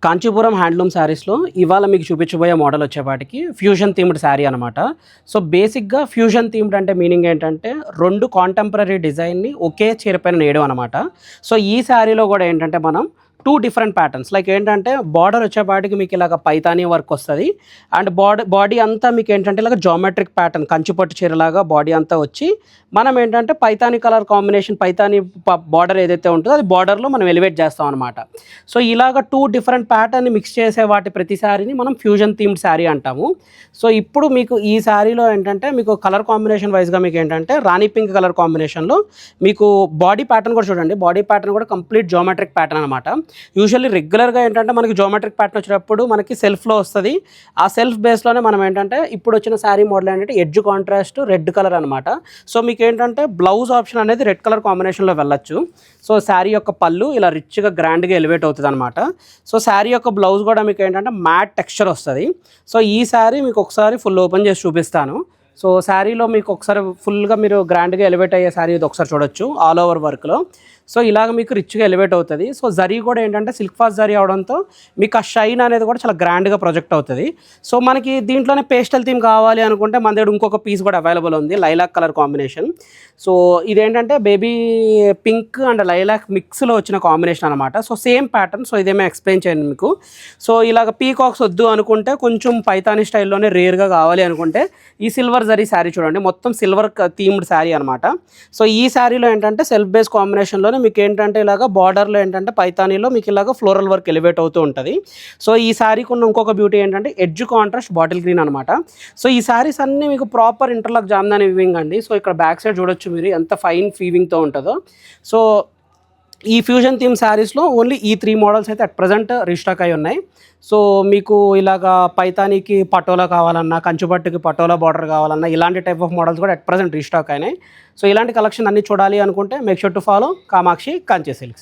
Kanchipuram handloom శారీస్లో ఇవాళ మీకు చూపించబోయే మోడల్ వచ్చేపాటికి ఫ్యూజన్ థీమ్డ్ శారీ అనమాట. సో బేసిక్గా ఫ్యూజన్ థీమ్డ్ అంటే మీనింగ్ ఏంటంటే రెండు కాంటెంపరీ డిజైన్ని ఒకే చీర పైన నేయడం అనమాట. సో ఈ శారీలో కూడా ఏంటంటే మనం టూ డిఫరెంట్ ప్యాటర్న్స్ లైక్ ఏంటంటే బార్డర్ వచ్చేపాటికి మీకు ఇలాగ పైతానీ వర్క్ వస్తుంది అండ్ బాడీ అంతా మీకు ఏంటంటే ఇలాగ జామెట్రిక్ ప్యాటర్న్ కంచిపట్టు చీరలాగా బాడీ అంతా వచ్చి మనం ఏంటంటే Paithani colour combination Paithani border ఏదైతే ఉంటుందో అది బార్డర్లో మనం ఎలివేట్ చేస్తాం అనమాట. సో ఇలాగ టూ డిఫరెంట్ ప్యాటర్న్ని మిక్స్ చేసే వాటి ప్రతి శారీని మనం ఫ్యూజన్ థీమ్డ్ శారీ అంటాము. సో ఇప్పుడు మీకు ఈ శారీలో ఏంటంటే మీకు కలర్ కాంబినేషన్ వైజ్గా మీకు ఏంటంటే రాణి పింక్ కలర్ కాంబినేషన్లో మీకు బాడీ ప్యాటర్న్ కూడా చూడండి, బాడీ ప్యాటర్న్ కూడా కంప్లీట్ జామెట్రిక్ ప్యాటర్న్ అనమాట. యూజువల్లీ రెగ్యులర్గా ఏంటంటే మనకి జోమెట్రిక్ ప్యాటర్న్ వచ్చినప్పుడు మనకి సెల్ఫ్లో వస్తుంది. ఆ సెల్ఫ్ బేస్లోనే మనం ఏంటంటే ఇప్పుడు వచ్చిన శారీ మోడల్ ఏంటంటే ఎడ్జ్ కాంట్రాస్ట్ రెడ్ కలర్ అనమాట. సో మీకు ఏంటంటే బ్లౌజ్ ఆప్షన్ అనేది రెడ్ కలర్ కాంబినేషన్లో వెళ్ళొచ్చు. సో శారీ యొక్క పళ్ళు ఇలా రిచ్గా గ్రాండ్గా ఎలివేట్ అవుతుంది అనమాట. సో శారీ యొక్క బ్లౌజ్ కూడా మీకు ఏంటంటే మ్యాట్ టెక్స్చర్ వస్తుంది. సో ఈ శారీ మీకు ఒకసారి ఫుల్ ఓపెన్ చేసి చూపిస్తాను. సో శారీలో మీకు ఒకసారి ఫుల్గా మీరు గ్రాండ్గా ఎలివేట్ అయ్యే శారీ ఇది ఒకసారి చూడొచ్చు ఆల్ ఓవర్ వర్క్లో. సో ఇలాగ మీకు రిచ్గా ఎలివేట్ అవుతుంది. సో జరీ కూడా ఏంటంటే సిల్క్ ఫాస్ట్ జరీ అవడంతో మీకు ఆ షైన్ అనేది కూడా చాలా గ్రాండ్గా ప్రొజెక్ట్ అవుతుంది. సో మనకి దీంట్లోనే పేస్టల్ థీమ్ కావాలి అనుకుంటే మన దగ్గర ఇంకొక పీస్ కూడా అవైలబుల్ ఉంది, లైలాక్ కలర్ కాంబినేషన్. సో ఇదేంటంటే బేబీ పింక్ అండ్ లైలాక్ మిక్స్లో వచ్చిన కాంబినేషన్ అనమాట. So same pattern. సో ఇదేమో ఎక్స్ప్లెయిన్ చేయండి మీకు. సో ఇలాగ పీకాక్స్ వద్దు అనుకుంటే కొంచెం పైతానీ స్టైల్లోనే రేర్గా కావాలి అనుకుంటే ఈ సిల్వర్ జరీ శారీ చూడండి, మొత్తం సిల్వర్ థీమ్డ్ శారీ అనమాట. సో ఈ శారీలో ఏంటంటే సెల్ఫ్ బేస్ కాంబినేషన్లో మీకు ఏంటంటే ఇలాగ బార్డర్లో ఏంటంటే పైతానీలో మీకు ఇలాగ ఫ్లోరల్ వర్క్ ఎలివేట్ అవుతూ ఉంటుంది. సో ఈ శారీకి ఉన్న ఇంకొక బ్యూటీ ఏంటంటే ఎడ్జ్ కాంట్రాస్ట్ బాటిల్ గ్రీన్ అనమాట. సో ఈ శారీస్ అన్నీ మీకు ప్రాపర్ ఇంటర్లాక్ జామ్దాని వీవింగ్ అండి. సో ఇక్కడ బ్యాక్ సైడ్ చూడొచ్చు మీరు ఎంత ఫైన్ వీవింగ్తో ఉంటుందో. సో ఈ ఫ్యూజన్ థీమ్ శారీస్లో ఓన్లీ ఈ 3 మోడల్స్ అయితే అట్ ప్రజెంట్ రీస్టాక్ అయి ఉన్నాయి. సో మీకు ఇలాగా పైతానీకి పటోలా కావాలన్నా, కంచుపట్టుకి పటోలా బార్డర్ కావాలన్నా ఇలాంటి టైప్ ఆఫ్ మోడల్స్ కూడా అట్ ప్రజెంట్ రీస్టాక్ అయినాయి. సో ఇలాంటి కలెక్షన్ అన్నీ చూడాలి అనుకుంటే make sure to follow Kamakshi Kanchi silks.